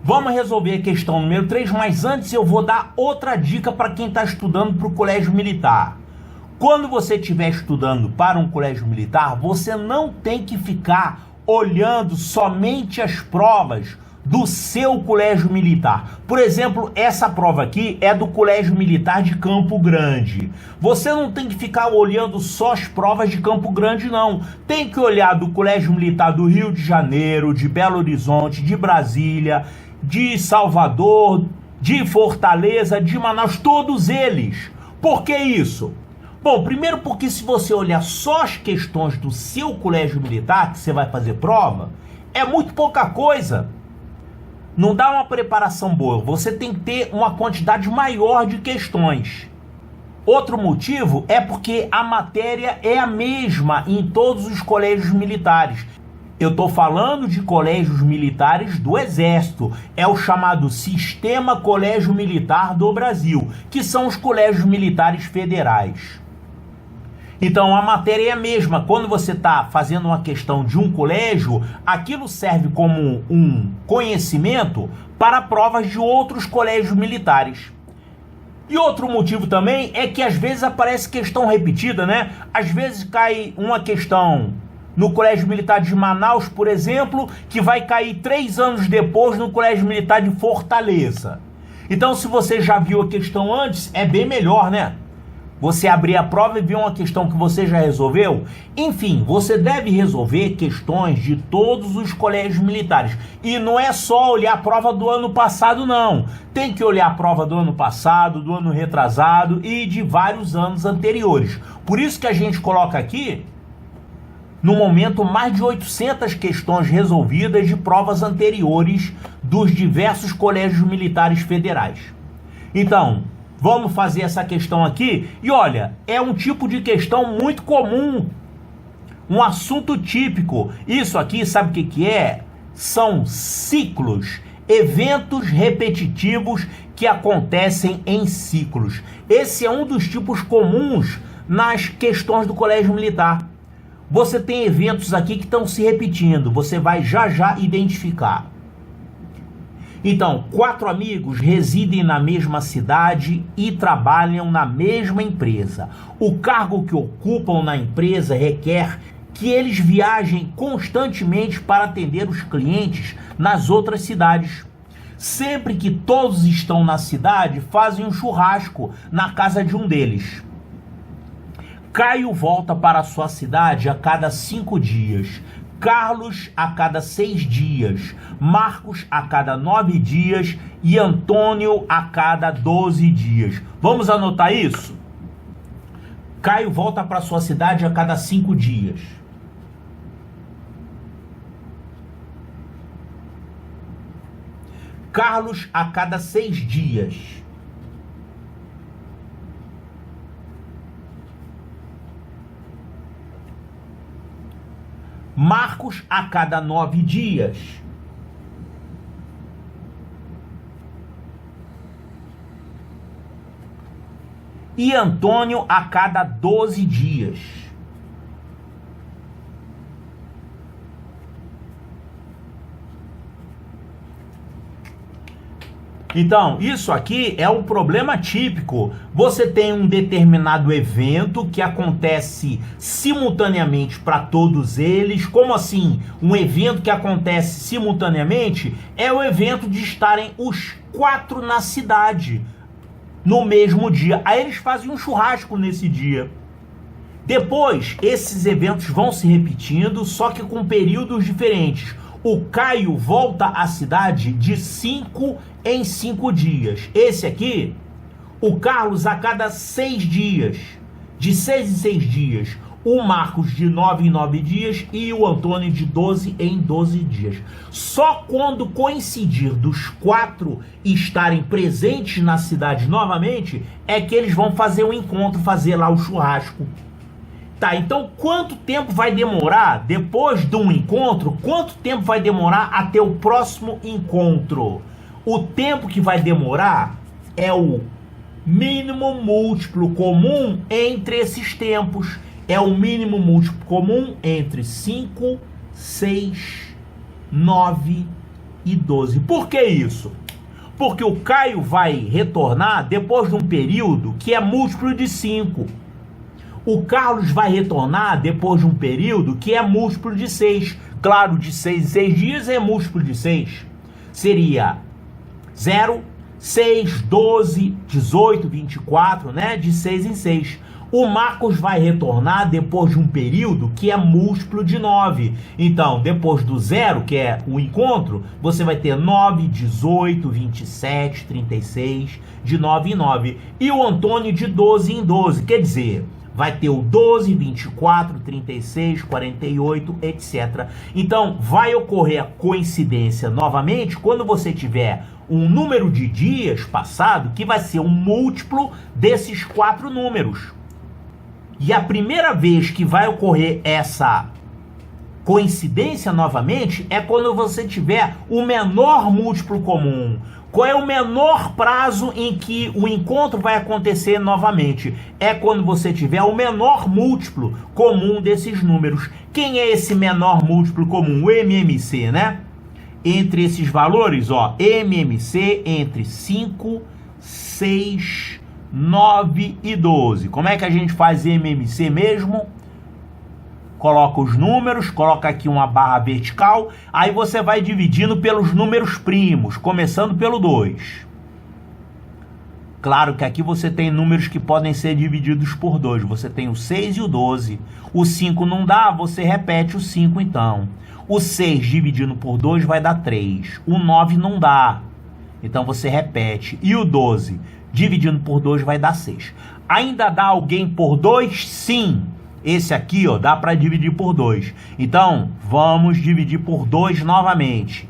Vamos resolver a questão número 3, mas antes eu vou dar outra dica para quem está estudando para o colégio militar. Quando você estiver estudando para um colégio militar, você não tem que ficar olhando somente as provas do seu colégio militar. Por exemplo, essa prova aqui é do Colégio Militar de Campo Grande. Você não tem que ficar olhando só as provas de Campo Grande, não. Tem que olhar do Colégio Militar do Rio de Janeiro, de Belo Horizonte, de Brasília, de Salvador, de Fortaleza, de Manaus, todos eles. Por que isso? Bom, primeiro porque se você olhar só as questões do seu colégio militar, que você vai fazer prova, é muito pouca coisa. Não dá uma preparação boa, você tem que ter uma quantidade maior de questões. Outro motivo é porque a matéria é a mesma em todos os colégios militares. Eu estou falando de colégios militares do Exército, é o chamado Sistema Colégio Militar do Brasil, que são os colégios militares federais. Então a matéria é a mesma. Quando você está fazendo uma questão de um colégio, aquilo serve como um conhecimento para provas de outros colégios militares. E outro motivo também é que às vezes aparece questão repetida, né? Às vezes cai uma questão no Colégio Militar de Manaus, por exemplo, que vai cair 3 anos depois no Colégio Militar de Fortaleza. Então, se você já viu a questão antes, é bem melhor, né? Você abrir a prova e ver uma questão que você já resolveu. Enfim, você deve resolver questões de todos os colégios militares. E não é só olhar a prova do ano passado, não. Tem que olhar a prova do ano passado, do ano retrasado e de vários anos anteriores. Por isso que a gente coloca aqui, no momento, mais de 800 questões resolvidas de provas anteriores dos diversos colégios militares federais. Então, vamos fazer essa questão aqui. E olha, é um tipo de questão muito comum, um assunto típico. Isso aqui, sabe o que é? São ciclos, eventos repetitivos que acontecem em ciclos. Esse é um dos tipos comuns nas questões do colégio militar. Você tem eventos aqui que estão se repetindo, você vai já identificar. Então, 4 amigos residem na mesma cidade e trabalham na mesma empresa. O cargo que ocupam na empresa requer que eles viajem constantemente para atender os clientes nas outras cidades. Sempre que todos estão na cidade, fazem um churrasco na casa de um deles. Caio volta para sua cidade a cada 5 dias. Carlos a cada 6 dias, Marcos a cada 9 dias e Antônio a cada 12 dias. Vamos anotar isso? Caio volta para sua cidade a cada 5 dias. Carlos a cada 6 dias. Marcos a cada 9 dias. E Antônio a cada 12 dias. Então, isso aqui é um problema típico. Você tem um determinado evento que acontece simultaneamente para todos eles. Como assim? Um evento que acontece simultaneamente é o evento de estarem os 4 na cidade no mesmo dia. Aí eles fazem um churrasco nesse dia. Depois, esses eventos vão se repetindo, só que com períodos diferentes. O Caio volta à cidade de 5 em 5 dias. Esse aqui, o Carlos a cada 6 dias. De 6 em 6 dias. O Marcos de 9 em 9 dias e o Antônio de 12 em 12 dias. Só quando coincidir dos 4 estarem presentes na cidade novamente, é que eles vão fazer o encontro, fazer lá o churrasco. Tá, então quanto tempo vai demorar depois de um encontro? Quanto tempo vai demorar até o próximo encontro? O tempo que vai demorar é o mínimo múltiplo comum entre esses tempos. É o mínimo múltiplo comum entre 5, 6, 9 e 12. Por que isso? Porque o Caio vai retornar depois de um período que é múltiplo de 5. O Carlos vai retornar depois de um período que é múltiplo de 6. Claro, de 6 em 6 dias é múltiplo de 6. Seria 0, 6, 12, 18, 24, né? De 6 em 6. O Marcos vai retornar depois de um período que é múltiplo de 9. Então, depois do 0, que é o encontro, você vai ter 9, 18, 27, 36, de 9 em 9. E o Antônio de 12 em 12, quer dizer, vai ter o 12, 24, 36, 48, etc. Então, vai ocorrer a coincidência novamente quando você tiver um número de dias passado que vai ser um múltiplo desses 4 números. E a primeira vez que vai ocorrer essa coincidência novamente é quando você tiver o menor múltiplo comum. Qual é o menor prazo em que o encontro vai acontecer novamente? É quando você tiver o menor múltiplo comum desses números. Quem é esse menor múltiplo comum? O MMC, né? Entre esses valores, ó, MMC entre 5, 6, 9 e 12. Como é que a gente faz MMC mesmo? Coloca os números, coloca aqui uma barra vertical, aí você vai dividindo pelos números primos, começando pelo 2. Claro que aqui você tem números que podem ser divididos por 2. Você tem o 6 e o 12. O 5 não dá, você repete o 5 então. O 6 dividindo por 2 vai dar 3. O 9 não dá, então você repete. E o 12 dividindo por 2 vai dar 6. Ainda dá alguém por 2? Sim. Esse aqui, ó, dá para dividir por 2. Então, vamos dividir por 2 novamente.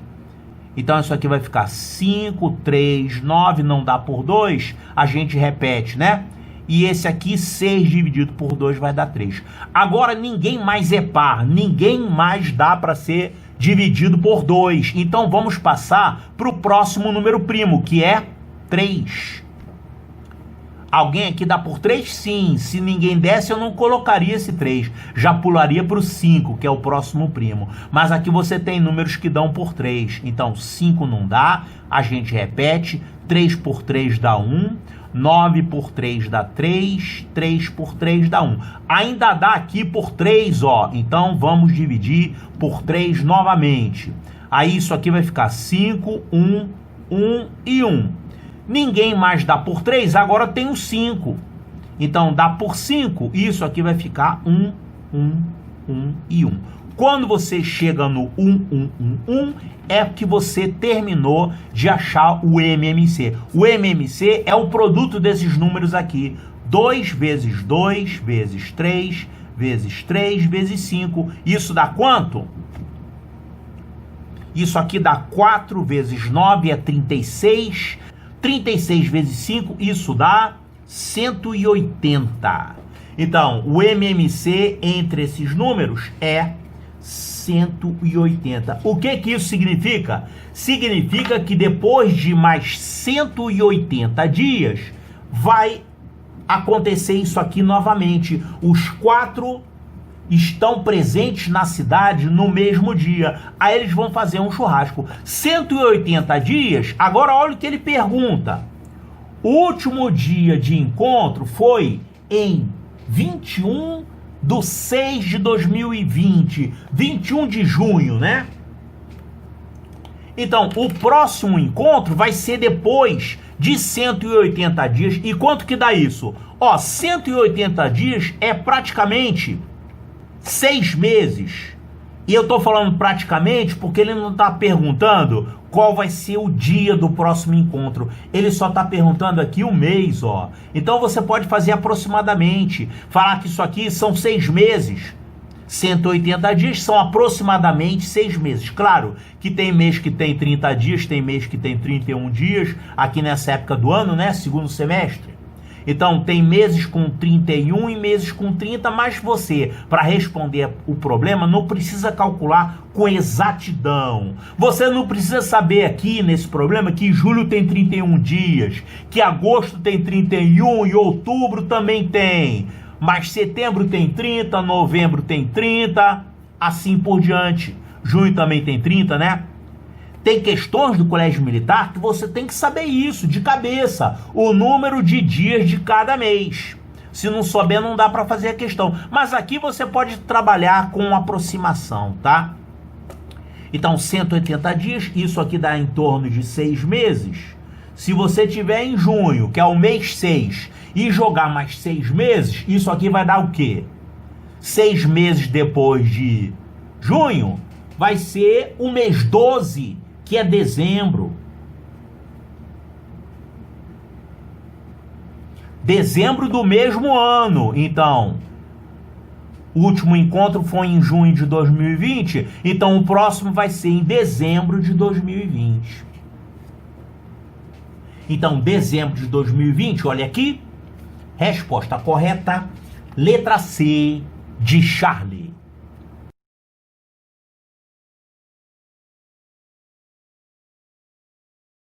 Então, isso aqui vai ficar 5, 3, 9, não dá por 2. A gente repete, né? E esse aqui, 6 dividido por 2 vai dar 3. Agora, ninguém mais é par. Ninguém mais dá para ser dividido por 2. Então, vamos passar para o próximo número primo, que é 3. Alguém aqui dá por 3? Sim. Se ninguém desse, eu não colocaria esse 3. Já pularia para o 5, que é o próximo primo. Mas aqui você tem números que dão por 3. Então, 5 não dá. A gente repete. 3 por 3 dá 1. 9 por 3 dá 3. 3 por 3 dá 1. Ainda dá aqui por 3, ó. Então, vamos dividir por 3 novamente. Aí, isso aqui vai ficar 5, 1, 1 e 1. Ninguém mais dá por 3, agora tem o 5. Então, dá por 5, isso aqui vai ficar 1, 1, 1 e 1. Quando você chega no 1, 1, 1, 1, é que você terminou de achar o MMC. O MMC é o produto desses números aqui. 2 vezes 2, vezes 3, vezes 3, vezes 5. Isso dá quanto? Isso aqui dá 4 vezes 9, é 36. 36 vezes 5, isso dá 180. Então, o MMC entre esses números é 180. O que que isso significa? Significa que depois de mais 180 dias, vai acontecer isso aqui novamente. Os 4 estão presentes na cidade no mesmo dia. Aí eles vão fazer um churrasco. 180 dias, agora olha o que ele pergunta. O último dia de encontro foi em 21/6/2020. 21 de junho, né? Então, o próximo encontro vai ser depois de 180 dias. E quanto que dá isso? Ó, 180 dias é praticamente 6 meses. E eu tô falando praticamente porque ele não tá perguntando qual vai ser o dia do próximo encontro. Ele só tá perguntando aqui o mês, ó. Então você pode fazer aproximadamente. Falar que isso aqui são 6 meses. 180 dias são aproximadamente 6 meses. Claro que tem mês que tem 30 dias, tem mês que tem 31 dias, aqui nessa época do ano, né? Segundo semestre. Então, tem meses com 31 e meses com 30, mas você, para responder o problema, não precisa calcular com exatidão. Você não precisa saber aqui, nesse problema, que julho tem 31 dias, que agosto tem 31 e outubro também tem. Mas setembro tem 30, novembro tem 30, assim por diante. Junho também tem 30, né? Tem questões do colégio militar que você tem que saber isso de cabeça, o número de dias de cada mês. Se não souber, não dá para fazer a questão. Mas aqui você pode trabalhar com aproximação, tá? Então, 180 dias, isso aqui dá em torno de 6 meses. Se você tiver em junho, que é o mês 6, e jogar mais 6 meses, isso aqui vai dar o quê? 6 meses depois de junho, vai ser o mês 12, que é dezembro. Dezembro do mesmo ano, então... O último encontro foi em junho de 2020, então o próximo vai ser em dezembro de 2020. Então, dezembro de 2020, olha aqui, resposta correta, letra C de Charlie.